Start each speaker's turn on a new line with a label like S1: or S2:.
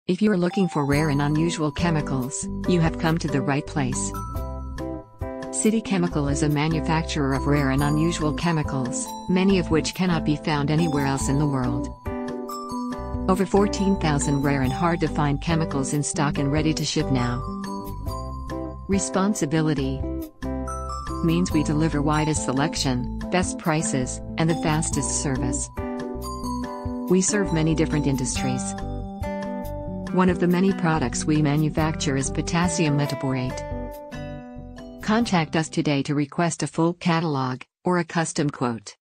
S1: If you're looking for rare and unusual chemicals, you have come to the right place. City Chemical is a manufacturer of rare and unusual chemicals, many of which cannot be found anywhere else in the world. Over 14,000 rare and hard-to-find chemicals in stock and ready to ship now. ResponseAbility means we deliver widest selection, best prices, and the fastest service. We serve many different industries. One of the many products we manufacture is Potassium Metaborate. Contact us today to request a full catalog or a custom quote.